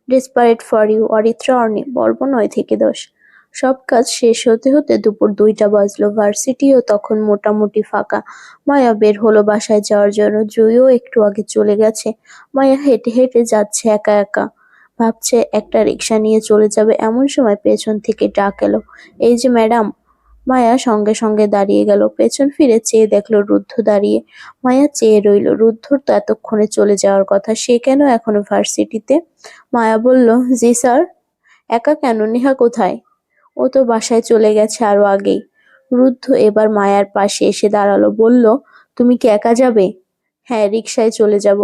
Desperate for you, Aritra অর্নি, পর্ব 9 থেকে 10। সব কাজ শেষ হতে হতে দুপুর 2টা বাজলো। ভার্সিটিও তখন মোটামুটি ফাঁকা। মায়া বের হলো বাসায় যাওয়ার জন্য। জুইও একটু আগে চলে গেছে। মায়া হেঁটে হেঁটে যাচ্ছে একা একা। ভাবছে একটা রিক্সা নিয়ে চলে যাবে, এমন সময় পেছন থেকে ডাক এলো, এই যে ম্যাডাম। মায়া সঙ্গে সঙ্গে দাঁড়িয়ে গেল। পেছন ফিরে চেয়ে দেখলো রুদ্ধ দাঁড়িয়ে। মায়া চেয়ে রইল। রুদ্ধর তো এতক্ষণে চলে যাওয়ার কথা, সে কেন এখনো ভার্সিটিতে? মায়া বলল, জি স্যার। একা কেন? নেহা কোথায়? ও তো বাসায় চলে গেছে আরো আগেই। রুদ্ধ এবার মায়ার পাশে এসে দাঁড়ালো, বলল, তুমি কি একা যাবে? হ্যাঁ, রিকশায় চলে যাব।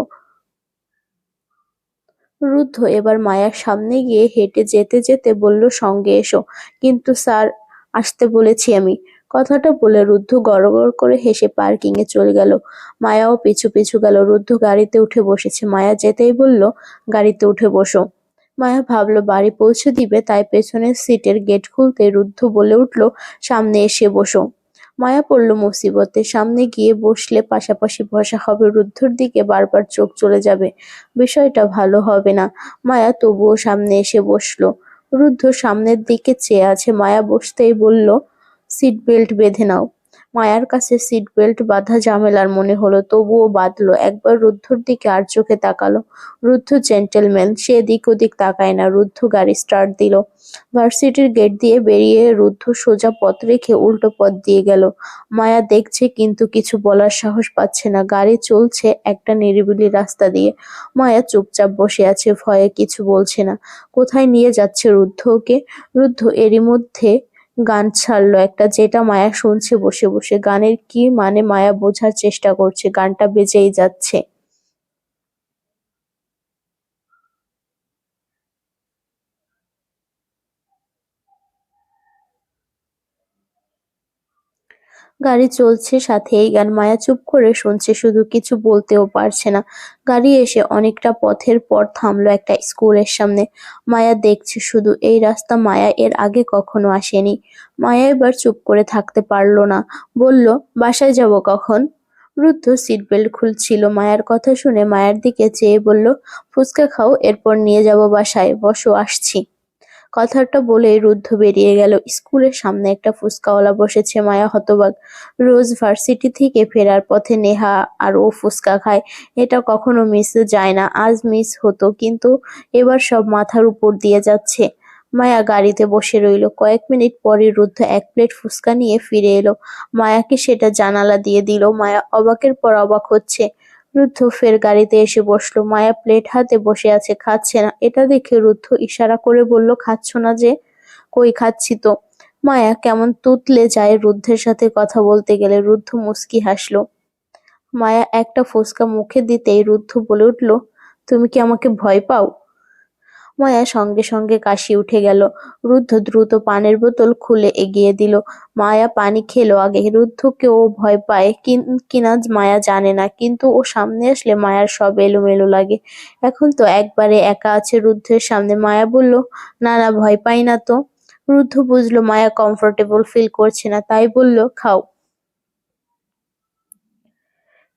রুদ্ধ এবার মায়ার সামনে গিয়ে হেঁটে যেতে যেতে বলল, সঙ্গে এসো। কিন্তু স্যার, আসতে বলেছি আমি। কথাটা বলে রুদ্ধ গড়গড় করে হেসে পার্কিং এ চলে গেল। মায়াও পিছু পিছু গেল। রুদ্ধ গাড়িতে উঠে বসেছে। মায়া যেতেই বলল, গাড়িতে উঠে বসো। মায়া ভাবলো বাড়ি পৌঁছে দিবে, তাই পেছনের সিটের গেট খুলতে রুদ্ধ বলে উঠল, সামনে এসে বসো। মায়া পড়ল মুসিবতে। সামনে গিয়ে বসলে পাশাপাশি বসা হবে। রুদ্ধর দিকে বারবার চোখ চলে যাবে। বিষয়টা ভালো হবে না। মায়া তবুও সামনে এসে বসলো। রুদ্ধ সামনের দিকে চেয়ে আছে। মায়া বসতেই বলল, সিট বেল্ট বেঁধে নাও। মায়ার কাছে সিট বেল্ট বাঁধা ঝামেলার মনে হলো, তবুও বাঁধলো। একবার রুদ্ধর দিকে আর চোখে তাকালো। রুদ্ধ জেন্টেলম্যান, সে এদিক ওদিক তাকায় না। রুদ্ধ গাড়ি স্টার্ট দিল। ভার্সিটির গেট দিয়ে বেরিয়ে রুদ্ধ সোজা পথ রেখে উল্টো পথ দিয়ে গেল। মায়া দেখছে কিন্তু কিছু বলার সাহস পাচ্ছে না। গাড়ি চলছে একটা নিরিবিলি রাস্তা দিয়ে। মায়া চুপচাপ বসে আছে, ভয়ে কিছু বলছে না। কোথায় নিয়ে যাচ্ছে রুদ্ধ ওকে? রুদ্ধ এরই মধ্যে গান ছাড়লো একটা, যেটা মায়া শুনছে বসে বসে। গানের কি মানে মায়া বোঝার চেষ্টা করছে। গানটা বেজেই যাচ্ছে। গাড়ি চলছে, সাথে এই গান। মায়া চুপ করে শুনছে শুধু, কিছু বলতেও পারছে না। গাড়ি এসে অনেকটা পথের পর থামলো একটা স্কুলের সামনে। মায়া দেখছে শুধু। এই রাস্তা মায়া এর আগে কখনো আসেনি। মায়া এবার চুপ করে থাকতে পারলো না। বলল, বাসায় যাব কখন? রুদ্ধ সিট বেল্ট খুলছিল। মায়ার কথা শুনে মায়ের দিকে চেয়ে বলল, ফুচকা খাও, এরপর নিয়ে যাব বাসায়। বসো, আসছি। কথাটা বলেই রুদ্ধ বেরিয়ে গেল। স্কুলের সামনে একটা ফুচকাওয়ালা বসেছে। মায়া হতবাক। রোজ ভার্সিটি থেকে ফেরার পথে নেহা আর ও ফুচকা খায়। এটা কখনো মিস যায় না। আজ মিস হতো, কিন্তু এবার সব মাথার উপর দিয়ে যাচ্ছে। মায়া গাড়িতে বসে রইল। কয়েক মিনিট পরে রুদ্ধ এক প্লেট ফুচকা নিয়ে ফিরে এলো। মায়াকে সেটা জানালা দিয়ে দিল। মায়া অবাকের পর অবাক হচ্ছে। রুদ্ধ ফের গাড়িতে এসে বসলো। মায়া প্লেট হাতে বসে আছে, খাচ্ছে না। এটা দেখে রুদ্ধ ইশারা করে বলল, খাচ্ছ না যে? কই, খাচ্ছি তো। মায়া কেমন তুতলে যায় রুদ্ধের সাথে কথা বলতে গেলে। রুদ্ধ মুচকি হাসলো। মায়া একটা ফুসকা মুখে দিতেই রুদ্ধ বলে উঠল, তুমি কি আমাকে ভয় পাও? মায়া সঙ্গে সঙ্গে কাশি উঠে গেল। রুদ্ধ দ্রুত পানের বোতল খুলে এগিয়ে দিল। মায়া পানি খেলো আগে। রুদ্ধকে ও ভয় পায় কিনা মায়া জানে না, কিন্তু ও সামনে আসলে মায়ার সব এলোমেলো লাগে। এখন তো একবারে একা আছে রুদ্ধের সামনে। মায়া বলল, না না, ভয় পাই না তো। রুদ্ধ বুঝলো মায়া কমফোর্টেবল ফিল করছে না, তাই বলল, খাও।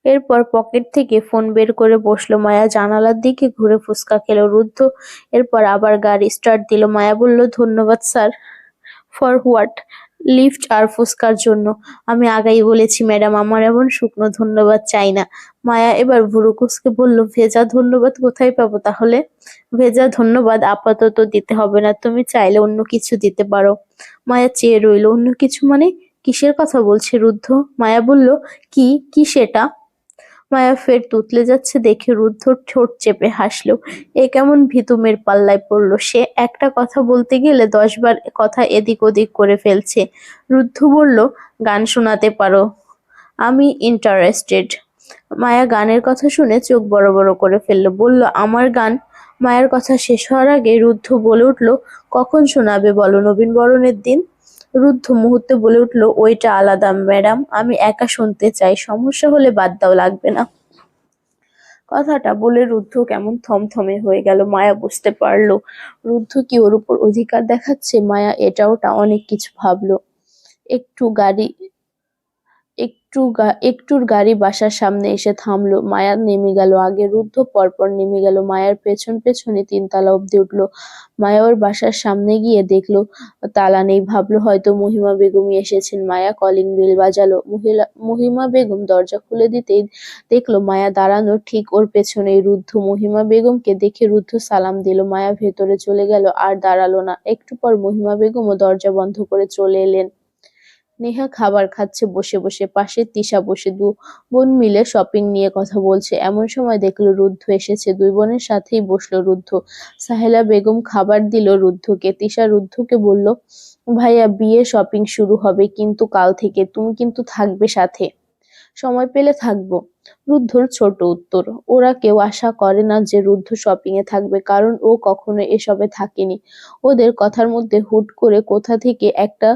এরপর পকেট থেকে ফোন বের করে বসলো। মায়া জানালার দিকে ঘুরে ফুসকা খেলো। রুদ্ধ এরপর আবার গাড়ি স্টার্ট দিল। মায়া বলল, ধন্যবাদ স্যার। For what? লিফট আর ফুসকার জন্য। আমি আগেই বলেছি ম্যাডাম, আমার এমন শুকনো ধন্যবাদ চাই না। মায়া এবার ভুরু কুঁচকে বলল, ভেজা ধন্যবাদ কোথায় পাবো তাহলে? ভেজা ধন্যবাদ আপাতত দিতে হবে না, তুমি চাইলে অন্য কিছু দিতে পারো। মায়া চেয়ে রইল। অন্য কিছু মানে? কিসের কথা বলছে রুদ্ধ? মায়া বলল, কি কি সেটা? মায়া ফের তুতলে যাচ্ছে দেখে রুদ্ধ ঠোঁট চেপে হাসলো। এ কেমন ভীতু মেয়ের পাল্লায় পড়লো সে! একটা কথা বলতে গেলে 10 বার কথা এদিক ওদিক করে ফেলছে। রুদ্ধ বলল, গান শোনাতে পারো? আমি ইন্টারেস্টেড। মায়া গানের কথা শুনে চোখ বড় বড় করে ফেললো। বলল, আমার গান? মায়ের কথা শেষ হওয়ার আগে রুদ্ধ বলে উঠল, কখন শোনাবে বলো? নবীনবরণের দিন। রুদ্ধ মুহূর্তে বলে উঠল, ওইটা আলাদা ম্যাডাম, আমি একা শুনতে চাই। সমস্যা হলে বাদ দাও, লাগবে না। কথাটা বলে রুদ্ধ কেমন থমথমে হয়ে গেল। মায়া বুঝতে পারলো রুদ্ধ কি ওর উপর অধিকার দেখাচ্ছে। মায়া এটা ওটা অনেক কিছু ভাবলো। একটু গাড়ি একটুর গাড়ি বাসার সামনে এসে থামলো। মায়া নেমে গেল আগে, রুদ্ধ পরপর নেমে গেল। মায়ার পেছন পেছনে ৩ তলা অব্দি উঠলো। মায়া ওর বাসার সামনে গিয়ে দেখলো তালা নেই, ভাবলো হয়তো মহিমা বেগমই এসেছেন। মায়া কলিং বেল বাজালো। মহিমা বেগম দরজা খুলে দিতেই দেখলো মায়া দাঁড়ানো ঠিক ওর পেছনেই রুদ্ধ। মহিমা বেগমকে দেখে রুদ্ধ সালাম দিল। মায়া ভেতরে চলে গেল, আর দাঁড়ালো না। একটু পর মহিমা বেগমও দরজা বন্ধ করে চলে এলেন। নেহা খাবার খাচ্ছে বসে বসে, পাশে তিশা বসে। দু বোন মিলে শপিং নিয়ে কথা বলছে। এমন সময় দেখলো রুদ্ধ এসেছে। দুই বোনের সাথেই বসলো রুদ্ধ। সাহেলা বেগম খাবার দিল রুদ্ধকে। তিশা রুদ্ধকে বলল, ভাইয়া বিয়ে শপিং শুরু হবে কিন্তু কাল থেকে, তুমি কিন্তু থাকবে সাথে। সময় পেলে থাকবো। রুদ্ধর ছোট উত্তর। ওরা কেউ আশা করে না যে রুদ্ধ শপিং এ থাকবে, কারণ ও কখনো এসবে থাকেনি। ওদের কথার মধ্যে হুট করে কোথা থেকে একটা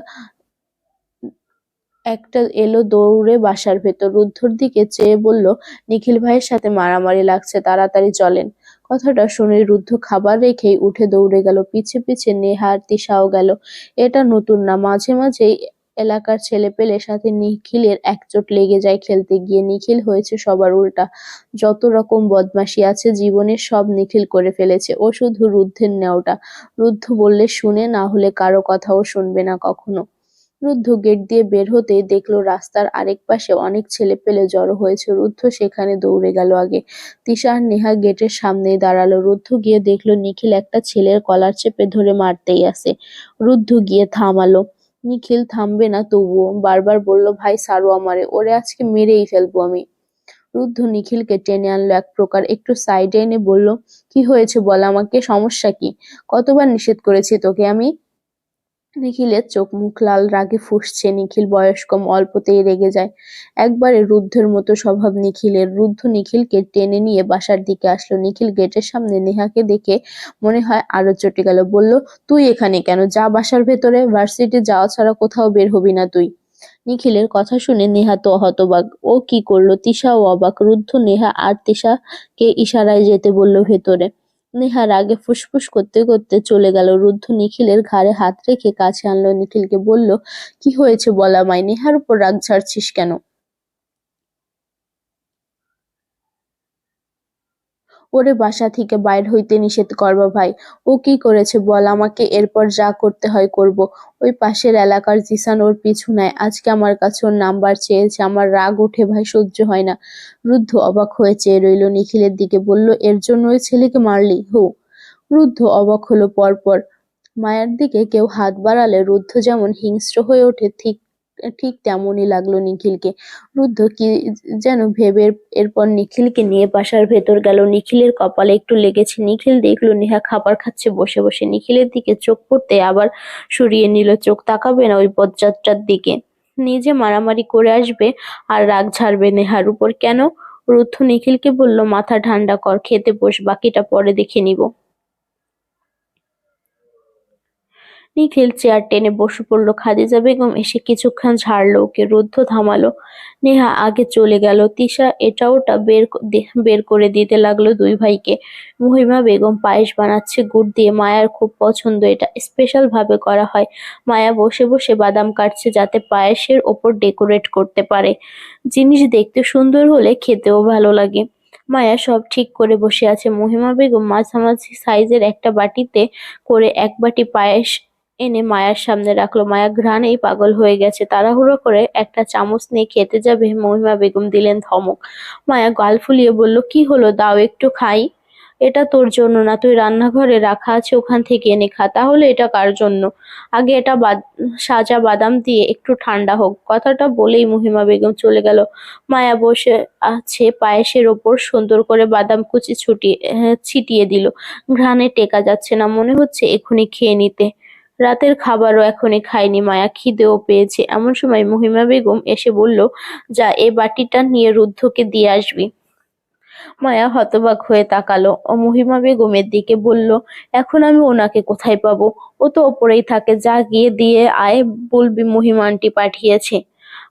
একটা এলো দৌড়ে বাসার ভেতর। রুদ্ধর দিকে চেয়ে বলল, নিখিল ভাইয়ের সাথে মারামারি লাগছে, তাড়াতাড়ি চলেন। কথাটা শুনে রুদ্ধ খাবার রেখেই উঠে দৌড়ে গেল। পিছে পিছে নেহা আর তিশাও গেল। এটা নতুন না, মাঝে মাঝেই এলাকার ছেলেপেলের সাথে নিখিলের একচোট লেগে যায় খেলতে গিয়ে। নিখিল হয়েছে সবার উল্টা। যত রকম বদমাশি আছে জীবনের সব নিখিল করে ফেলেছে। ও শুধু রুদ্ধের নেওটা। রুদ্ধ বললে শুনে, না হলে কারো কথাও শুনবে না কখনো। রুদ্ধ গেট দিয়ে বের হতেই দেখলো রাস্তার আরেক পাশে অনেক ছেলেপেলে জড়ো হয়েছে। রুদ্ধ সেখানে দৌড়ে গেল আগে। তিশা আর নেহা গেটের সামনেই দাঁড়ালো। রুদ্ধ গিয়ে দেখলো নিখিল একটা ছেলের কলার চেপে ধরে মারতেই আছে। রুদ্ধ গিয়ে থামালো। নিখিল থামবে না তবুও বারবার বলল, ভাই ছাড়ো আমারে, ওরে আজকে মেরেই ফেলবো আমি। রুদ্ধ নিখিলকে টেনে আনলো এক প্রকার, একটু সাইডে এনে বলল, কি হয়েছে বল আমাকে, সমস্যা কি? কতবার নিষেধ করেছি তোকে আমি? নিখিলের চোখ মুখ লাল, রাগে ফুঁসছে। নিখিল বয়স কম, অল্পতেই রেগে যায়। একবারে রুদ্ধের মতো স্বভাব নিখিলের। রুদ্ধ নিখিলকে টেনে নিয়ে বাসার দিকে আসলো। নিখিল গেটের সামনে নেহাকে দেখে মনে হয় আরো চটে গেল। বলল, তুই এখানে কেন? যা বাসার ভেতরে, ভার্সিটি যাওয়া ছাড়া কোথাও বের হবি না তুই। নিখিলের কথা শুনে নেহা তো হতবাক। ও কি করলো? তিশাও অবাক। রুদ্ধ নেহা আর তিশাকে ইশারায় যেতে বলল ভেতরে। নেহা রাগে ফুসফুস করতে করতে চলে গেল। রুদ্ধ নিখিলের ঘাড়ে হাত রেখে কাছে আনলো নিখিলকে, বলল, কি হয়েছে বল আমায়, নেহার উপর রাগ ঝাড়ছিস কেন? ওরে বাসা থেকে বাইর হইতে নিষেধ করবা ভাই। ও কি করেছে বল আমাকে, এরপর যা করতে হয় করব। ওই পাশের এলাকার জিসান ওর পিছু নেয়। আজকে আমার কাছে ওর নাম্বার চেয়েছে। আমার রাগ উঠে ভাই, সহ্য হয় না। রুদ্ধ অবাক হয়ে চেয়ে রইল নিখিলের দিকে, বলল, এর জন্য ওই ছেলেকে মারলি? হো। রুদ্ধ অবাক হলো পরপর। মায়ার দিকে কেউ হাত বাড়ালে রুদ্ধ যেমন হিংস্র হয়ে ওঠে, ঠিক ঠিক তেমনই লাগলো নিখিলকে। রুদ্ধ কি যেন ভেবে এরপর নিখিলকে নিয়ে বাসার ভেতর গেল। নিখিলের কপালে একটু লেগেছে। নিখিল দেখলো নেহা খাবার খাচ্ছে বসে বসে। নিখিলের দিকে চোখ পড়তে আবার সরিয়ে নিল। চোখ তাকাবে না ওই বজ্জাতটার দিকে। নিজে মারামারি করে আসবে আর রাগ ঝাড়বে নেহার উপর কেন? রুদ্ধ নিখিলকে বলল, মাথা ঠান্ডা কর, খেতে বস, বাকিটা পরে দেখে নিব। নিখিল চেয়ার টেনে বসে পড়ল। খাদিজা বেগম এসে কিছুক্ষণ ঝাড়লো ওকে। রুদ্ধ থামালো। নেহা আগে চলে গেল। তিশা এটা ওটা বের করে দিতে লাগলো দুই ভাইকে। মহিমা বেগম পায়েস বানাচ্ছে গুড় দিয়ে। মায়ার খুব পছন্দ, এটা স্পেশাল ভাবে করা হয়। মায়া বসে বসে বাদাম কাটছে যাতে পায়েসের ওপর ডেকোরেট করতে পারে। জিনিস দেখতে সুন্দর হলে খেতেও ভালো লাগে। মায়া সব ঠিক করে বসে আছে। মহিমা বেগম মাঝামাঝি সাইজের একটা বাটিতে করে এক বাটি পায়েস এনে মায়ার সামনে রাখলো। মায়া ঘ্রাণেই পাগল হয়ে গেছে। তাড়াহুড়ো করে একটা চামচ নিয়ে খেতে যাবে, মহিমা বেগম দিলেন ধমক। মায়া গাল ফুলিয়ে বলল, কি হলো, দাও একটু খাই। এটা তোর জন্য না, তুই রান্নাঘরে রাখা আছে ওখান থেকে এনে খা। তাহলে এটা কার জন্য? আগে এটা সাজা বাদাম দিয়ে একটু ঠান্ডা হোক। কথাটা বলেই মহিমা বেগম চলে গেল। মায়া বসে আছে পায়েসের ওপর, সুন্দর করে বাদাম কুচি ছিটিয়ে দিল। ঘ্রাণে টেকা যাচ্ছে না, মনে হচ্ছে এক্ষুনি খেয়ে নিতে। রাতের খাবারও এখনই খায়নি মায়া, খিদেও পেয়েছে। এমন সময় মহিমা বেগম এসে বলল, যা এ বাটিটা নিয়ে রুদ্ধকে দিয়ে আসবি। মায়া হতবাক হয়ে তাকালো ও মহিমা বেগমের দিকে, বলল, এখন আমি ওনাকে কোথায় পাবো? ও তো ওপরেই থাকে, যা গিয়ে দিয়ে আয়, বলবি মহিমা আন্টি পাঠিয়েছে।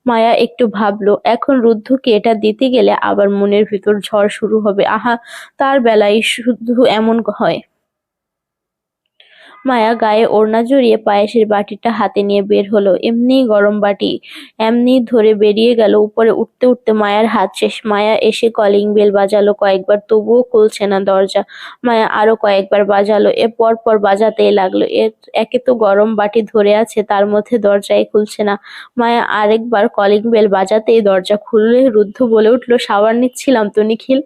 মায়া একটু ভাবলো, এখন রুদ্ধকে এটা দিতে গেলে আবার মনের ভিতর ঝড় শুরু হবে। আহা, তার বেলায় শুধু এমন হয়। মায়া গায়ে ওড়না জড়িয়ে পায়েসের বাটিটা হাতে নিয়ে বের হলো। এমনিই গরম বাটি, এমনি ধরে বেরিয়ে গেল। উপরে উঠতে উঠতে মায়ার হাত শেষ। মায়া এসে কলিং বেল বাজালো কয়েকবার, তবুও খুলছে না দরজা। মায়া আরো কয়েকবার বাজালো, এ পর পর বাজাতেই লাগলো। একে তো গরম বাটি ধরে আছে, তার মধ্যে দরজাই খুলছে না। মায়া আরেকবার কলিং বেল বাজাতেই দরজা খুললে রুদ্ধ বলে উঠলো, শাওয়ার নিচ্ছিলাম তো নিখিল।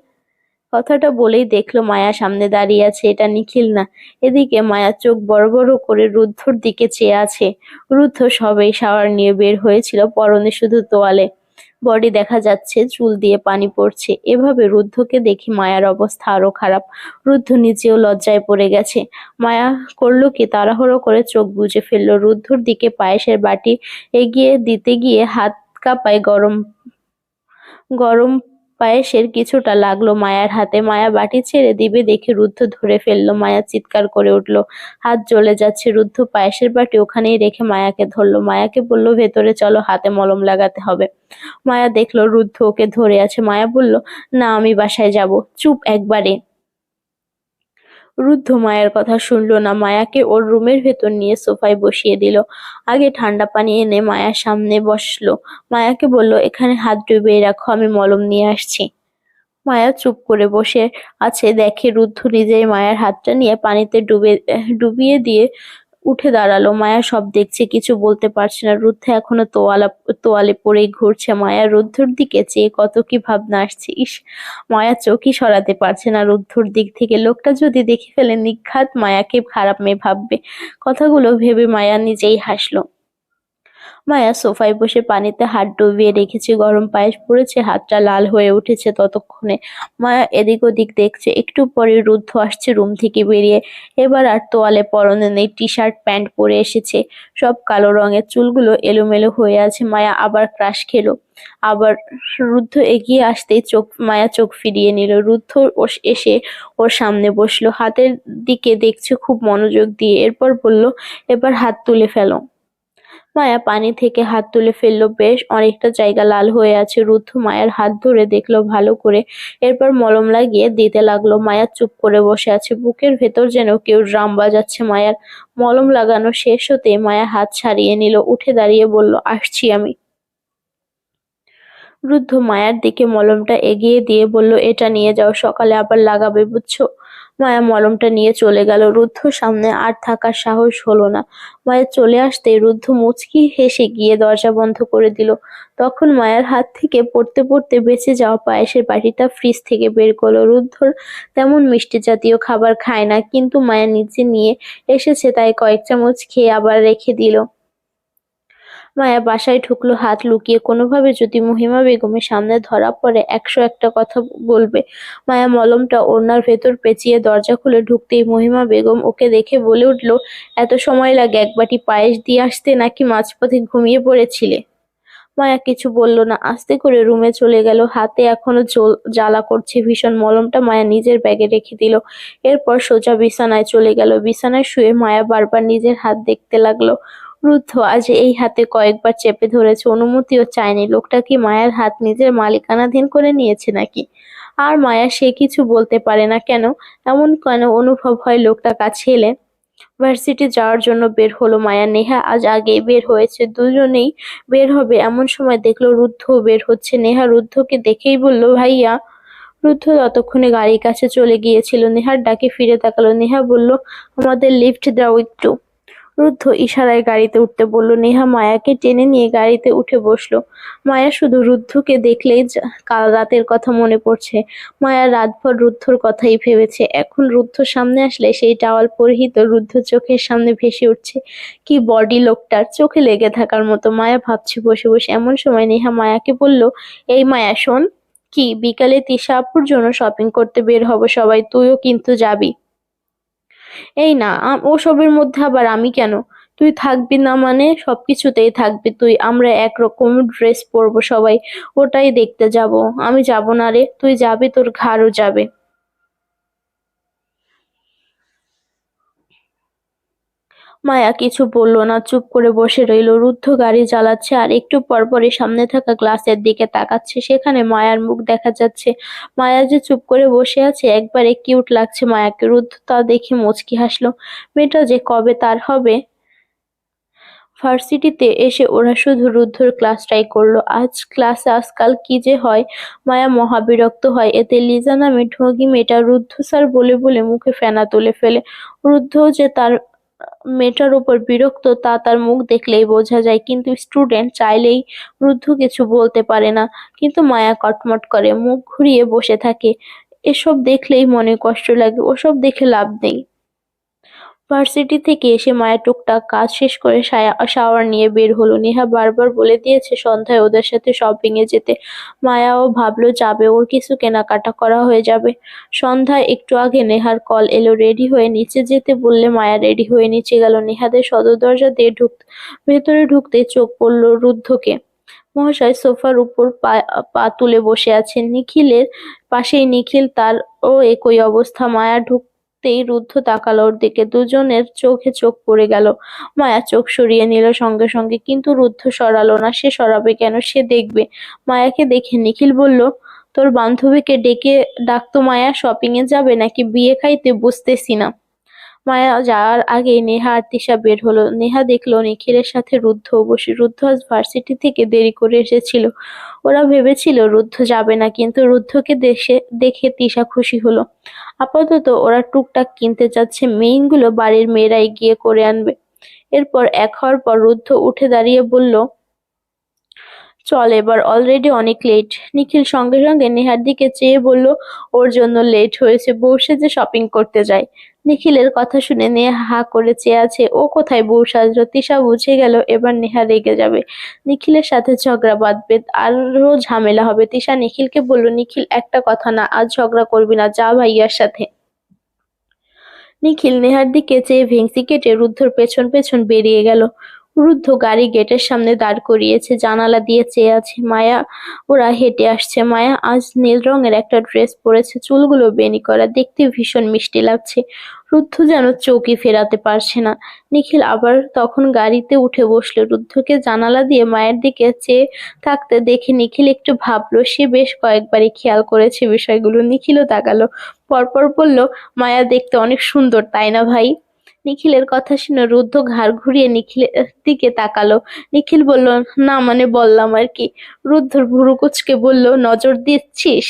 কথাটা বলেই দেখলো মায়া সামনে দাঁড়িয়ে আছে, এটা নিখিল না। এদিকে মায়া চোখ বড় বড় করে রুদ্ধর দিকে চেয়ে আছে। রুদ্ধ সবেই শাওয়ার নিয়ে বের হয়েছিল, পরনে শুধু তোয়ালে, বডি দেখা যাচ্ছে, চুল দিয়ে পানি পড়ছে। এভাবে রুদ্ধকে দেখে মায়ার অবস্থা আরো খারাপ। রুদ্ধ নিজেও লজ্জায় পড়ে গেছে। মায়া করলো কি, তাড়াহুড়ো করে চোখ বুজে ফেললো। রুদ্ধর দিকে পায়েসের বাটি এগিয়ে দিতে গিয়ে হাত কাঁপায়। গরম গরম পায়েসের কিছুটা লাগলো মায়ার হাতে। মায়া বাটি ছেড়ে দিবে দেখে রুদ্ধ ধরে ফেললো। মায়া চিৎকার করে উঠলো, হাত জ্বলে যাচ্ছে। রুদ্ধ পায়েসের বাটি ওখানেই রেখে মায়াকে ধরলো। মায়াকে বলল, ভেতরে চলো, হাতে মলম লাগাতে হবে। মায়া দেখলো রুদ্ধ ওকে ধরে আছে। মায়া বলল, না আমি বাসায় যাব। চুপ একবারে। রুদ্ধ মায়ের কথা শুনলো না, মায়াকে ওর রুমের ভেতর নিয়ে সোফায় বসিয়ে দিল। আগে ঠান্ডা পানি এনে মায়ার সামনে বসলো। মায়াকে বলল, এখানে হাত ডুবিয়ে রাখো, আমি মলম নিয়ে আসছি। মায়া চুপ করে বসে আছে, দেখে রুদ্ধ নিজেই মায়ের হাতটা নিয়ে পানিতে ডুবিয়ে দিয়ে উঠে দাঁড়ালো। মায়া সব দেখছে, কিছু বলতে পারছে না। রুদ্ধ এখনো তোয়ালে পরেই ঘুরছে। মায়া রুদ্ধর দিকে চেয়ে কত কি ভাবনা আসছে। ইস, মায়া চোখই সরাতে পারছে না রুদ্ধর দিক থেকে। লোকটা যদি দেখে ফেলে, নিঘাত মায়াকে খারাপ মেয়ে ভাববে। কথাগুলো ভেবে মায়া নিজেই হাসলো। মায়া সোফায় বসে পানিতে হাত ডুবিয়ে রেখেছে, গরম পায়েস পড়েছে, হাতটা লাল হয়ে উঠেছে ততক্ষণে। মায়া এদিক ওদিক দেখছে। একটু পরে রুদ্ধ আসছে রুম থেকে বেরিয়ে। এবার আর তোয়ালে পরনে নেই, টি শার্ট প্যান্ট পরে এসেছে। সব কালো রঙের, চুলগুলো এলোমেলো হয়ে আছে। মায়া আবার ক্রাশ খেলো। আবার রুদ্ধ এগিয়ে আসতেই মায়া চোখ ফিরিয়ে নিল। রুদ্ধ এসে ওর সামনে বসলো, হাতের দিকে দেখছে খুব মনোযোগ দিয়ে। এরপর বলল, এবার হাত তুলে ফেলো। মায়া পানি থেকে হাত তুলে ফেললো। বেশ অনেকটা জায়গা লাল হয়ে আছে। রুদ্ধ মায়ার হাত ধরে দেখলো ভালো করে, এরপর মলম লাগিয়ে দিতে লাগলো। মায়া চুপ করে বসে আছে, বুকের ভেতর যেন কেউ ড্রাম বাজাচ্ছে। মায়ার মলম লাগানো শেষ হতে মায়া হাত ছাড়িয়ে নিল, উঠে দাঁড়িয়ে বলল, আসছি আমি। রুদ্ধ মায়ার দিকে মলমটা এগিয়ে দিয়ে বলল, এটা নিয়ে যাও, সকালে আবার লাগাবে, বুঝছো। মায়া মলমটা নিয়ে চলে গেল। রুদ্ধ সামনে আর থাকার সাহস হলো না। মায়া চলে আসতে রুদ্ধ মুচকি হেসে গিয়ে দরজা বন্ধ করে দিল। তখন মায়ার হাত থেকে পড়তে পড়তে বেঁচে যাওয়া পায়েসের বাটিটা ফ্রিজ থেকে বের করলো। রুদ্ধর তেমন মিষ্টি জাতীয় খাবার খায় না, কিন্তু মায়া নিজে নিয়ে এসেছে তাই কয়েক চামচ খেয়ে আবার রেখে দিল। মায়া বাসায় ঢুকলো হাত লুকিয়ে। কোনোভাবে যদি মহিমা বেগমের সামনে ধরা পড়ে, 101টা কথা বলবে। মায়া মলমটা ওড়নার ভেতর পেঁচিয়ে দরজা খুলে ঢুকতেই মহিমা বেগম ওকে দেখে বলে উঠল, এত সময় লাগে এক বাটি পায়েস দিয়ে আসতে, নাকি মাঝপথে ঘুমিয়ে পড়েছিলে? মায়া কিছু বলল না, আস্তে করে রুমে চলে গেল। হাতে এখনো জ্বালা করছে ভীষণ। মলমটা মায়া নিজের ব্যাগে রেখে দিল। এরপর সোজা বিছানায় চলে গেল। বিছানায় শুয়ে মায়া বারবার নিজের হাত দেখতে লাগলো। রুদ্ধ আজ এই হাতে কয়েকবার চেপে ধরেছে, অনুমতিও চায়নি। লোকটা কি মায়ার হাত নিজের মালিকানাধীন করে নিয়েছে নাকি? আর মায়া সে কিছু বলতে পারে না কেন? এমন কেন অনুভব হয় লোকটা কাছে এলে? ভার্সিটি যাওয়ার জন্য বের হলো মায়া। নেহা আজ আগেই বের হয়েছে, দুজনেই বের হবে এমন সময় দেখলো রুদ্ধও বের হচ্ছে। নেহা রুদ্ধকে দেখেই বলল, ভাইয়া। রুদ্ধ ততক্ষণে গাড়ির কাছে চলে গিয়েছিল। নেহার ডাকে ফিরে তাকালো। নেহা বলল, আমাদের লিফট দাও একটু। রুদ্ধ ইশারায় গাড়িতে উঠতে বলল। নেহা মায়াকে টেনে নিয়ে গাড়িতে উঠে বসলো। মায়া শুধু রুদ্ধকে দেখলেই কাল রাতের কথা মনে পড়ছে। মায়া রাতভর রুদ্ধর কথাই ভেবেছে। এখন রুদ্ধ সামনে আসলে সেই টাওয়াল পরিহিত রুদ্ধ চোখের সামনে ভেসে উঠছে। কি বডি লোকটার, চোখে লেগে থাকার মতো। মায়া ভাবছে বসে বসে। এমন সময় নেহা মায়াকে বলল, এই মায়া শোন। কি, বিকালে তিশা আপুর জন্য শপিং করতে বের হব সবাই, তুইও কিন্তু যাবি। এই না, ওসবের মধ্যে আবার আমি কেন? তুই থাকবি না মানে? সবকিছুতেই থাকবি তুই। আমরা একরকম ড্রেস পরবো সবাই, ওটাই দেখতে যাব। আমি যাব না রে, তুই যাবি, তোর ঘাড়ও যাবে। মায়া কিছু বলল না, চুপ করে বসে রইল। রুদ্ধ গাড়ি চালাচ্ছে আর একটু পরপরই সামনে থাকা গ্লাসের দিকে তাকাচ্ছে। সেখানে মায়ার মুখ দেখা যাচ্ছে। মায়া যে চুপ করে বসে আছে, একবারে কিউট লাগছে মায়াকে। রুদ্ধ তা দেখে মুচকি হাসলো। মেয়েটা যে কবে তার হবে। ভার্সিটিতে এসে ওরা শুধু রুদ্ধর ক্লাসটাই করলো। আজকাল কি যে হয়। মায়া মহা বিরক্ত হয় এতে। লিজা নামে ঢোঙি মেয়েটা রুদ্ধ স্যার বলে বলে মুখে ফেনা তুলে ফেলে। রুদ্ধও যে তার মেয়েটার উপর বিরক্ত তা তার মুখ দেখলেই বোঝা যায়, কিন্তু স্টুডেন্ট চাইলেই রুদ্ধ কিছু বলতে পারে না। কিন্তু মায়া কটমট করে, মুখ ঘুরিয়ে বসে থাকে। এসব দেখলেই মনে কষ্ট লাগে, ওসব দেখে লাভ নেই। ভার্সিটি থেকে এসে মায়া টুকটাক কাজ শেষ করে শাওয়ার নিয়ে বের হলো। নেহা বারবার বলে দিয়েছে সন্ধ্যায় ওদের সাথে শপিং এ যেতে। মায়াও ভাবলো যাবে, ওর কিছু কেনাকাটা করা হয়ে যাবে। সন্ধ্যায় একটু আগে নেহার কল এলো রেডি হয়ে নিচে যেতে বললে মায়া রেডি হয়ে নিচে গেল। নেহাদের সদর দরজা দিয়ে ভেতরে ঢুকতে চোখ পড়ল রুদ্ধকে। মহাশয় সোফার উপর পা তুলে বসে আছেন। নিখিলের পাশেই নিখিল, তার ও একই অবস্থা। মায়া ঢুকতেই রুদ্ধ তাকালো ওর দিকে। দুজনের চোখে চোখ পড়ে গেল। মায়া চোখ সরিয়ে নিল সঙ্গে সঙ্গে, কিন্তু রুদ্ধ সরালো না। সে সরাবে কেন, সে দেখবে। মায়াকে দেখে নিখিল বলল, তোর বান্ধবীকে ডাকতো মায়া, শপিং এ যাবে নাকি বিয়ে খাইতে বুঝতেছি না। মায়া যাওয়ার আগেই নেহা আর তিশা বের হলো। নেহা দেখলো নিখিলের সাথে রুদ্ধও বসে। রুদ্ধ আজ ভার্সিটি থেকে দেরি করে এসেছিল। ওরা ভেবেছিল রুদ্ধ যাবে না, কিন্তু রুদ্ধকে দেখে তিশা খুশি হলো। আপাতত ওরা টুকটাক কিনতে যাচ্ছে, মেইনগুলো বাড়ির মেয়েরাই গিয়ে করে আনবে। এরপর এক হওয়ার পর রুদ্ধ উঠে দাঁড়িয়ে বলল, চল এবার, অলরেডি অনেক লেট। নিখিল সঙ্গে সঙ্গে নেহার দিকে চেয়ে বলল, ওর জন্য লেট হয়েছে, বউ সেজে শপিং করতে যায়। নিখিলের কথা শুনে নেহা হা করে চেয়ে আছে। ও কোথায় বউ সাজলো। তিশা বুঝে গেল এবার নেহা রেগে যাবে, নিখিলের সাথে ঝগড়া বাঁধবে, আরো ঝামেলা হবে। তিশা নিখিলকে বলল, নিখিল একটা কথা না, আজ ঝগড়া করবি না, যা ভাইয়ার সাথে। নিখিল নেহার দিকে চেয়ে ভেংচি কেটে রুদ্ধর পেছন পেছন বেরিয়ে গেল। রুদ্ধ গাড়ি গেটের সামনে দাঁড় করিয়েছে, জানালা দিয়ে চেয়ে আছে। মায়া ওরা হেঁটে আসছে। মায়া আজ নীল রঙের একটা ড্রেস পরেছে, চুলগুলো বেনি করা, দেখতে ভীষণ মিষ্টি লাগছে। রুদ্ধ যেন চৌকি ফেরাতে পারছে না। নিখিল আবার তখন গাড়িতে উঠে বসলো। রুদ্ধকে জানালা দিয়ে মায়ের দিকে চেয়ে থাকতে দেখে নিখিল একটু ভাবলো। সে বেশ কয়েকবারই খেয়াল করেছে বিষয়গুলো। নিখিলও তাকালো, পরপর বলল, মায়া দেখতে অনেক সুন্দর, তাই না ভাই? নিখিলের কথা শুনে রুদ্ধ ঘাড় ঘুরিয়ে নিখিলের দিকে তাকালো। নিখিল বলল, না মানে বললাম আর কি। রুদ্ধর ভুরু কুঁচকে বলল, নজর দিচ্ছিস?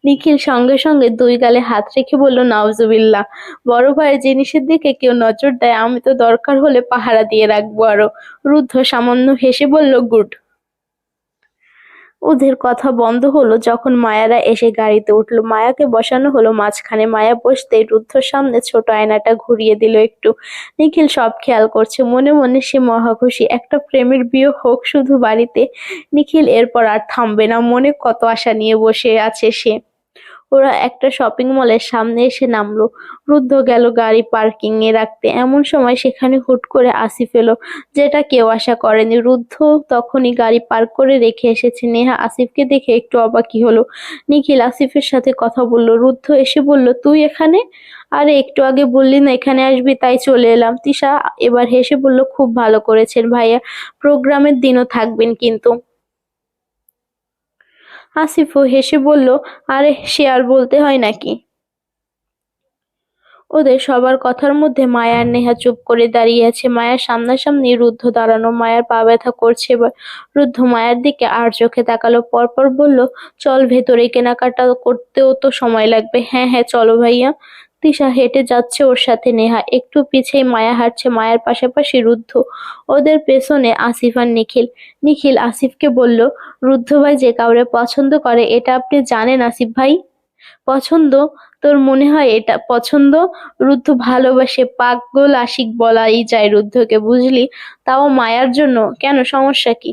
নিখিল সঙ্গে সঙ্গে দুই গালে হাত রেখে বলল, নাউজুবিল্লাহ। বড় ভাইয়ের জিনিসের দিকে কেউ নজর দেয়, আমি তো দরকার হলে পাহারা দিয়ে রাখবো আরো। রুদ্ধ সামান্য হেসে বলল, গুড। ওদের কথা বন্ধ হলো যখন মায়ারা এসে গাড়িতে উঠলো। মায়াকে বসানো হলো মাঝখানে। মায়া বসতেই রুদ্ধর সামনে ছোট আয়নাটা ঘুরিয়ে দিল একটু। নিখিল সব খেয়াল করছে, মনে মনে সে মহা খুশি। একটা প্রেমের বিয়ে হোক শুধু বাড়িতে। নিখিল এরপর আর থামবে না, মনে কত আশা নিয়ে বসে আছে সে। ওরা একটা শপিং মলের সামনে এসে নামলো। রুদ্ধ গেল গাড়ি পার্কিং এ রাখতে, এমন সময় সেখানে হুট করে আসিফ এলো, যেটা কেউ আশা করেনি। রুদ্ধ তখনই গাড়ি পার্ক করে রেখে এসেছে। নেহা আসিফকে দেখে একটু অবাকই হলো। নিখিল আসিফের সাথে কথা বলল। রুদ্ধ এসে বলল, তুই এখানে? আরে একটু আগে বললি না এখানে আসবি, তাই চলে এলাম। তিশা এবার হেসে বলল, খুব ভালো করেছেন ভাইয়া, প্রোগ্রামের দিনও থাকবেন কিন্তু। আসিফও হেসে বলল, আরে সে আর বলতে হয় নাকি। ওদের সবার কথার মধ্যে মায়া আর নেহা চুপ করে দাঁড়িয়ে আছে। মায়ার সামনাসামনি রুদ্ধ দাঁড়ানো। মায়ার পা ব্যথা করছে এবার। রুদ্ধ মায়ের দিকে আর চোখে তাকালো, পরপর বলল, চল ভেতরে, কেনাকাটা করতেও তো সময় লাগবে। হ্যাঁ হ্যাঁ চলো ভাইয়া। তিশা হেঁটে যাচ্ছে ওর সাথে। নেহা একটু পিছেই মায়া হাঁটছে, মায়ের পাশাপাশি রুদ্ধ। ওদের পেছনে আসিফ আর নিখিল। নিখিল আসিফকে বলল, রুদ্ধ ভাই যে কাউরে পছন্দ করে এটা আপনি জানেন আসিফ ভাই? পছন্দ? তোর মনে হয় এটা পছন্দ? রুদ্ধ ভালোবাসে, পাগল আশিক বলাই যায় রুদ্ধকে, বুঝলি? তাও মায়ার জন্য। কেন, সমস্যা কি?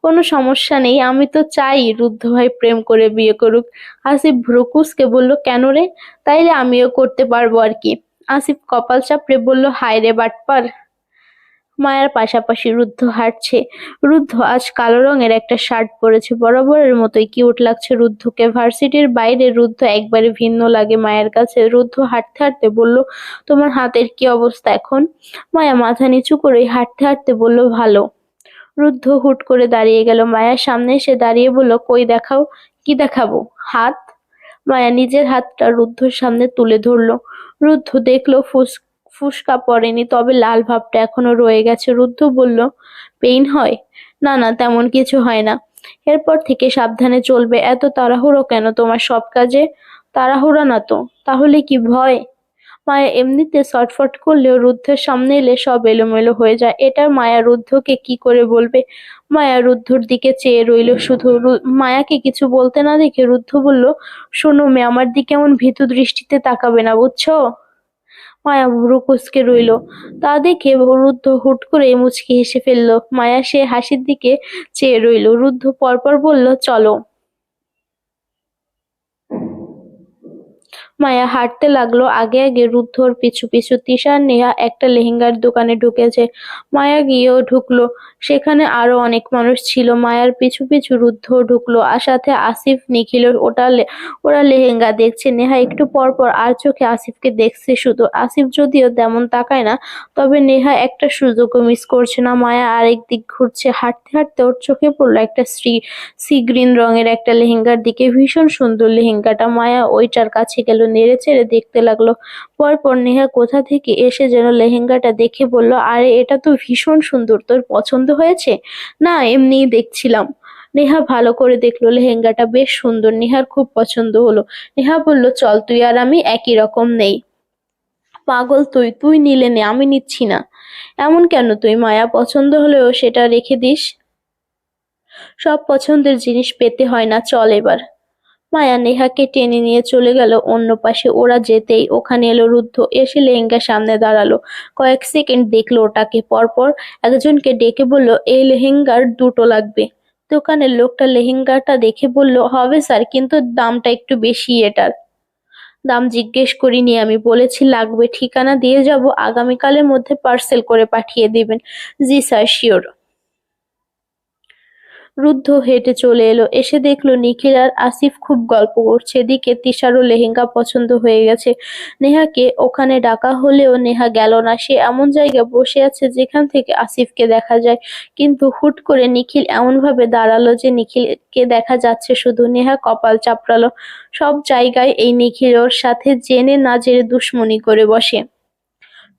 কোনো সমস্যা নেই, আমি তো চাই রুদ্ধ ভাই প্রেম করে বিয়ে করুক। আসিফ ভ্রু কুঁচকে বলল, কেন রে? তাইলে আমিও করতে পারবো আর কি। আসিফ কপাল চাপড়ে বলল, হায় রে বাটপার। মায়ার পাশাপাশি রুদ্ধ হাঁটছে। রুদ্ধ আজ কালো রঙের একটা শার্ট পরেছে, বরাবরের মতোই কিউট লাগছে রুদ্ধকে। ভার্সিটির বাইরে রুদ্ধ একবারে ভিন্ন লাগে মায়ের কাছে। রুদ্ধ হাঁটতে হাঁটতে বলল, তোমার হাতের কি অবস্থা এখন? মায়া মাথা নিচু করে হাঁটতে হাঁটতে বলল, ভালো। রুদ্ধ হুট করে দাঁড়িয়ে গেল, মায়ার সামনে এসে দাঁড়িয়ে বলল, কই দেখাও। কি দেখাবো? হাত। মায়া নিজের হাতটা রুদ্ধর সামনে তুলে ধরল। রুদ্ধ দেখলো ফুসকা পড়েনি, তবে লাল ভাবটা এখনো রয়ে গেছে। রুদ্ধ বলল, পেইন হয়? না না, তেমন কিছু হয় না। এরপর থেকে সাবধানে চলবে। এত তাড়াহুড়ো কেন তোমার সব কাজে? তাড়াহুড়া না তো। তাহলে কি ভয়? মায়া এমনিতে ছটফট করলেও রুদ্ধের সামনে এলে সব এলোমেলো হয়ে যায়। এটা মায়া রুদ্ধকে কি করে বলবে? মায়া রুদ্ধর দিকে চেয়ে রইল শুধু। মায়াকে কিছু বলতে না দেখে রুদ্ধ বলল, শোনো মেয়ে, আমার দিকে এমন ভীতু দৃষ্টিতে তাকাবে না, বুঝছো? মায়া ভুরু কুঁচকে রইল। তা দেখে রুদ্ধ হুট করে মুচকি হেসে ফেলল। মায়া সে হাসির দিকে চেয়ে রইল। রুদ্ধ পরপর বলল, চলো। মায়া হাঁটতে লাগলো আগে আগে, রুদ্ধ ওর পিছু পিছু। তিশা আর নেহা একটা লেহেঙ্গার দোকানে ঢুকেছে। মায়া গিয়েও ঢুকলো। সেখানে আরো অনেক মানুষ ছিল। মায়ার পিছু পিছু রুদ্ধও ঢুকলো, আর সাথে আসিফ, নিখিল। ওরা লেহেঙ্গা দেখছে। নেহা একটু পর পর আর চোখে আসিফকে দেখছে শুধু। আসিফ যদিও তেমন তাকায় না, তবে নেহা একটা সুযোগও মিস করছে না। মায়া আরেক দিক ঘুরছে। হাঁটতে হাঁটতে ওর চোখে পড়লো একটা সি গ্রিন রঙের একটা লেহেঙ্গার দিকে। ভীষণ সুন্দর লেহেঙ্গাটা। মায়া ওইটার কাছে গেল, নেড়েচেড়ে দেখতে লাগলো। পরপর নেহা কোথা থেকে এসে যেন লেহেঙ্গাটা দেখে বলল, আরে এটা তো ভীষণ সুন্দর, তোর পছন্দ হয়েছে? না, এমনিই দেখছিলাম। নেহা ভালো করে দেখলো, লেহেঙ্গাটা বেশ সুন্দর। নেহার খুব পছন্দ হলো। নেহা বলল, চল, তুই আর আমি একই রকম নেই। পাগল তুই, তুই নিলে নে, আমি নিচ্ছি না। এমন কেন তুই? মায়া পছন্দ হলেও সেটা রেখে দিস। সব পছন্দের জিনিস পেতে হয় না, চল এবার। মায়া নেহাকে টেনে নিয়ে চলে গেল অন্য পাশে। ওরা যেতেই ওখানে এলো রুদ্ধ। এসে লেহেঙ্গার সামনে দাঁড়ালো। কয়েক সেকেন্ড দেখলো ওটাকে, পরপর একজনকে ডেকে বলল, এই লেহেঙ্গার দুটো লাগবে। দোকানের লোকটা লেহেঙ্গাটা দেখে বলল, হবে স্যার, কিন্তু দামটা একটু বেশি এটার। দাম জিজ্ঞেস করিনি আমি, বলেছি লাগবে। ঠিকানা দিয়ে যাব, আগামীকালের মধ্যে পার্সেল করে পাঠিয়ে দিবেন। জি স্যার, শিওর। রুদ্ধ হেঁটে চলে এলো। এসে দেখলো নিখিল আর আসিফ খুব গল্প করছে। এদিকে তিশারও লেহেঙ্গা পছন্দ হয়ে গেছে। নেহাকে ওখানে ডাকা হলেও নেহা গেল না। সে এমন জায়গায় বসে আছে যেখান থেকে আসিফকে দেখা যায়। কিন্তু হুট করে নিখিল এমন ভাবে দাঁড়ালো যে নিখিলকে দেখা যাচ্ছে শুধু। নেহা কপাল চাপড়ালো। সব জায়গায় এই নিখিল ওর সাথে জেনে না জেনে দুশ্মনী করে বসে।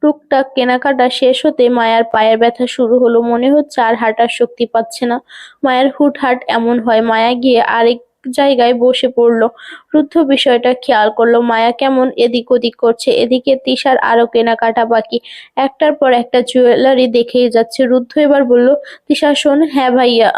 টুকটাক কেনাকাটা শেষ হতে মায়ার পায়ের ব্যথা শুরু হলো। মনে হচ্ছে আর হাঁটার শক্তি পাচ্ছে না। মায়ের হুটহাট এমন হয়। মায়া গিয়ে আরেক জায়গায় বসে পড়লো। রুদ্ধ বিষয়টা খেয়াল করলো। মায়া কেমন এদিক ওদিক করছে। এদিকে তিশার আরো কেনাকাটা বাকি। একটার পর একটা জুয়েলারি দেখেই যাচ্ছে। রুদ্ধ এবার বলল, তিশা শোন। হ্যাঁ ভাইয়া।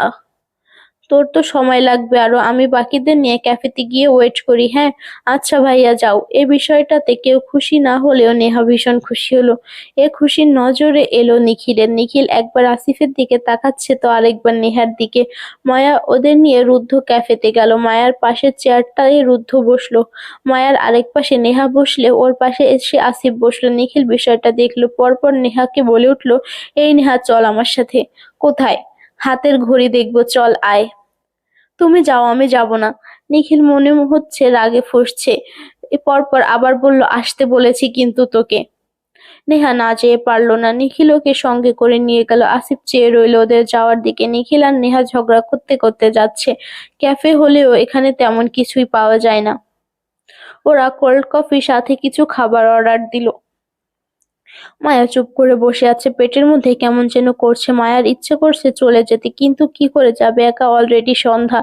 তোর তো সময় লাগবে আরো, আমি বাকিদের নিয়ে ক্যাফেতে গিয়ে ওয়েট করি। হ্যাঁ, আচ্ছা ভাইয়া, যাও। এ বিষয়টাতে কেউ খুশি না হলেও নেহা ভীষণ খুশি হলো। এ খুশির নজরে এলো নিখিলের। নিখিল একবার আসিফের দিকে তাকাচ্ছে তো আরেকবার নেহার দিকে। মায়া ওদের নিয়ে রুদ্ধ ক্যাফেতে গেল। মায়ার পাশের চেয়ারটায় রুদ্ধ বসলো। মায়ার আরেক পাশে নেহা বসলে ওর পাশে এসে আসিফ বসলো। নিখিল বিষয়টা দেখলো, পরপর নেহাকে বলে উঠলো, এই নেহা, চল আমার সাথে। কোথায়? হাতের ঘড়ি দেখবো, চল আয়। তুমি যাও, আমি যাব না। নিখিল মনে হচ্ছে রাগে ফুঁসছে। পরপর আবার বলল, আসতে বলেছি কিন্তু তোকে। নেহা না যেয়ে পারল না। নিখিল ওকে সঙ্গে করে নিয়ে গেল। আসিফ চেয়ে রইল ওদের যাওয়ার দিকে। নিখিল আর নেহা ঝগড়া করতে করতে যাচ্ছে। ক্যাফে হলেও এখানে তেমন কিছুই পাওয়া যায় না। ওরা কোল্ড কফি সাথে কিছু খাবার অর্ডার দিল। মায়া চুপ করে বসে আছে। পেটের মধ্যে কেমন যেন করছে। মায়ার ইচ্ছে করছে চলে যেতে, কিন্তু কি করে যাবে একা? অলরেডি সন্ধ্যা।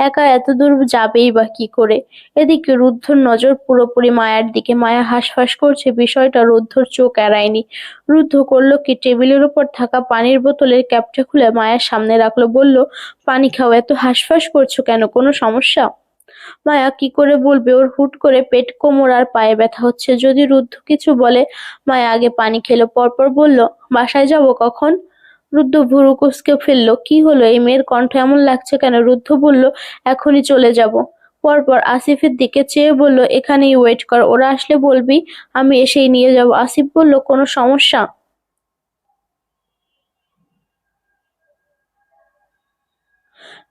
একা এত দূর যাবেই বা কি করে? এদিকে রুদ্ধর নজর পুরোপুরি মায়ার দিকে। মায়া হাঁসফাঁস করছে। বিষয়টা রুদ্ধর চোখ এড়ায়নি। রুদ্ধ করলো কি, টেবিলের উপর থাকা পানির বোতলের ক্যাপটা খুলে মায়ের সামনে রাখলো। বলল, পানি খাও। এত হাঁসফাঁস করছো কেন? কোনো সমস্যা? মায়া কি করে বলবে? ওর হুট করে পেট, কোমর আর পায়ে ব্যথা হচ্ছে। যদি রুদ্ধ কিছু বলে। মায়া আগে পানি খেলো, পরপর বলল, বাসায় যাব কখন? রুদ্ধ ভুরু কুঁচকে ফেললো। কি হলো? এই মেয়ের কণ্ঠ এমন লাগছে কেন? রুদ্ধ বলল, এখনই চলে যাব। পরপর আসিফের দিকে চেয়ে বলল, এখানেই ওয়েট কর, ওরা আসলে বলবি আমি এসেই নিয়ে যাব। আসিফ বলল, কোনো সমস্যা?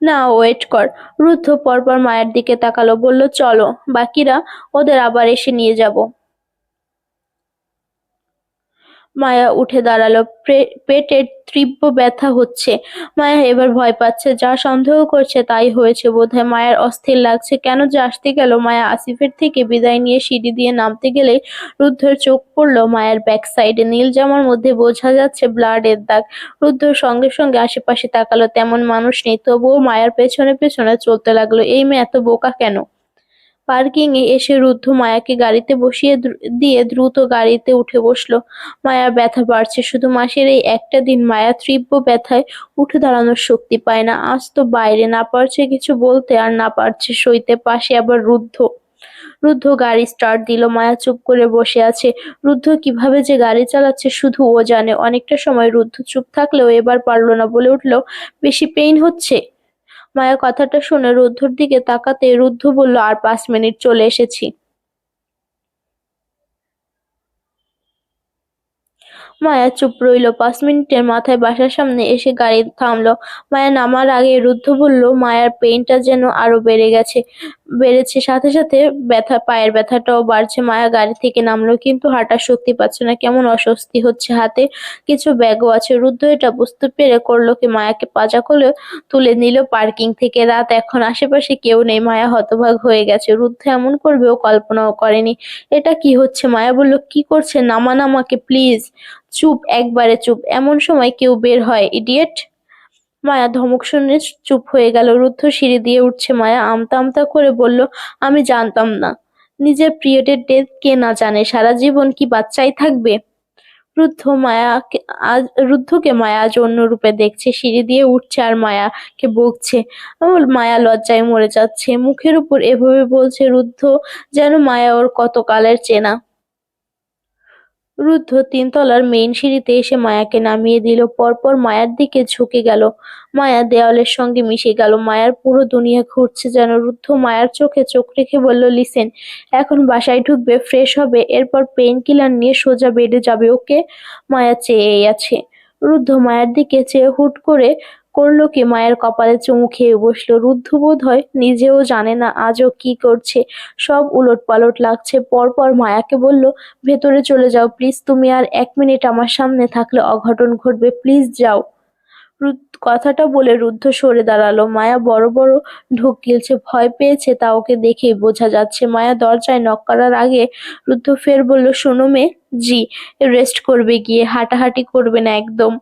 না, ওয়েট কর। রুদ্ধ পরপর মায়ের দিকে তাকালো, বলল চলো, বাকিরা ওদের আবার এসে নিয়ে যাব। মায়া উঠে দাঁড়ালো, পেটের তীব্র ব্যথা হচ্ছে। মায়া এবার ভয় পাচ্ছে, যা সন্দেহ করছে তাই হয়েছে বোধহয়। মায়ের অস্থির লাগছে, কেন যে আসতে গেল। মায়া আসিফের থেকে বিদায় নিয়ে সিঁড়ি দিয়ে নামতে গেলেই রুদ্ধর চোখ পড়লো মায়ের ব্যাক সাইডে। নীল জামার মধ্যে বোঝা যাচ্ছে ব্লাডের দাগ। রুদ্ধর সঙ্গে সঙ্গে আশেপাশে তাকালো, তেমন মানুষ নেই, তবুও মায়ের পেছনে পেছনে চলতে লাগলো। এই মেয়ে এত বোকা কেন? পার্কিং এ এসে রুদ্ধ মায়াকে গাড়িতে বসিয়ে দিয়ে দ্রুত গাড়িতে উঠে বসলো। মায়ার ব্যথা বাড়ছে শুধু। মাসের এই একটা দিন মায়া তীব্র ব্যথায় উঠে দাঁড়ানোর শক্তি পায় না। আজ তো বাইরে, না পারছে কিছু বলতে আর না পারছে সইতে। পাশে আবার রুদ্ধ। রুদ্ধ গাড়ি স্টার্ট দিল। মায়া চুপ করে বসে আছে। রুদ্ধ কিভাবে যে গাড়ি চালাচ্ছে শুধু ও জানে। অনেকটা সময় রুদ্ধ চুপ থাকলেও এবার পারলো না, বলে উঠলো, বেশি পেইন হচ্ছে? মায়া কথাটা শুনে রুদ্ধর দিকে তাকাতে রুদ্ধ বলল, আর 5 মিনিট, চলে এসেছি। মায়া চুপ রইল। 5 মিনিটের মাথায় বাসার সামনে এসে গাড়ি থামলো। মায়া নামার আগে রুদ্ধ বলল, মায়ার পেইনটা যেন আরো বেড়েছে, সাথে সাথে পায়ের ব্যথাটাও বাড়ছে। মায়া গাড়ি থেকে নামলো, কিন্তু হাঁটার শক্তি পাচ্ছে না, কেমন অস্বস্তি হচ্ছে। হাতে কিছু ব্যাগও আছে। রুদ্ধ এটা বুঝতে পেরে করলো কি, মায়াকে পাজা করে তুলে নিল পার্কিং থেকে। রাত এখন, আশেপাশে কেউ নেই। মায়া হতবাক হয়ে গেছে। রুদ্ধ এমন করবে ও কল্পনাও করেনি। এটা কি হচ্ছে? মায়া বলল, কি করছে? নামান আমাকে প্লিজ। চুপ, একবারে চুপ। এমন সময় কেউ বের হয়, ইডিয়েট। মায়া ধমক শুনে চুপ হয়ে গেল। রুদ্ধ সিঁড়ি দিয়ে উঠছে। মায়া আমতা আমতা করে বলল, আমি জানতাম না। নিজের পিরিয়ডের ডেট কে না জানে? সারা জীবন কি বাচ্চাই থাকবে? রুদ্ধকে মায়া আজ অন্য রূপে দেখছে। সিঁড়ি দিয়ে উঠছে আর মায়াকে বকছে। মায়া লজ্জায় মরে যাচ্ছে। মুখের উপর এভাবে বলছে রুদ্ধ, যেন মায়া ওর কত কালের চেনা। রুদ্ধ 3 তলার মেইন সিঁড়িতে এসে মায়াকে নামিয়ে দিল। পরপর মায়ার দিকে ঝুঁকে গেল। মায়া দেওয়ালের সঙ্গে মিশে গেল। মায়ার পুরো দুনিয়া ঘুরছে যেন। রুদ্ধ মায়ার চোখে চোখ রেখে বলল, লিসেন, এখন বাসায় ঢুকবে, ফ্রেশ হবে, এরপর পেইন কিলার নিয়ে সোজা বেডে যাবে, ওকে? মায়া চেয়েই আছে। রুদ্ধ মায়ের দিকে চেয়ে হুট করে করলো কি, মায়ের কপালে চুমু খেয়ে বসলো। রুদ্ধ বোধ হয় নিজেও জানে না আজও কি করছে। সব উলটপালট লাগছে। পরপর মায়াকে বলল, ভেতরে চলে যাও প্লিজ। তুমি আর 1 মিনিট আমার সামনে থাকলে অঘটন ঘটবে, প্লিজ যাও। কথাটা বলে রুদ্ধ সরে দাঁড়ালো। মায়া বড় বড় ঢোক গিলছে। ভয় পেয়েছে তা ওকে দেখেই বোঝা যাচ্ছে। মায়া দরজায় নক করার আগে রুদ্ধ ফের বলল, শোনো মে, জি, রেস্ট করবে গিয়ে, হাঁটাহাঁটি করবে না একদম।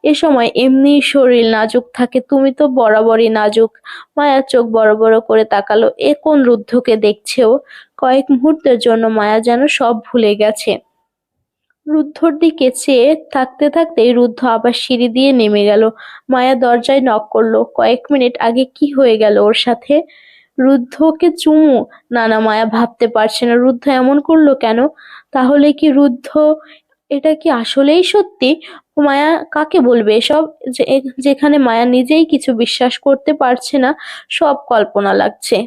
এ সময় এমনি শরীর নাজুক থাকে, তুমি তো বরাবরই নাজুক। মায়া চোখ বড় বড় করে তাকালো। এ কোন রুদ্ধকে দেখছে ও? কয়েক মুহূর্তের জন্য মায়া যেন সব ভুলে গেছে। রুদ্ধর দিকে চেয়ে থাকতে থাকতেই রুদ্ধ আবার সিঁড়ি দিয়ে নেমে গেল। মায়া দরজায় নক করলো। কয়েক মিনিট আগে কি হয়ে গেল ওর সাথে? রুদ্ধকে চুমু? না না, মায়া ভাবতে পারছে না রুদ্ধ এমন করলো কেন। তাহলে কি রুদ্ধ, এটা কি আসলেই সত্যি? মায়া কাকে বলবে এসব? যেখানে মায়া নিজেই কিছু বিশ্বাস করতে পারছে না, সব কল্পনা লাগছে।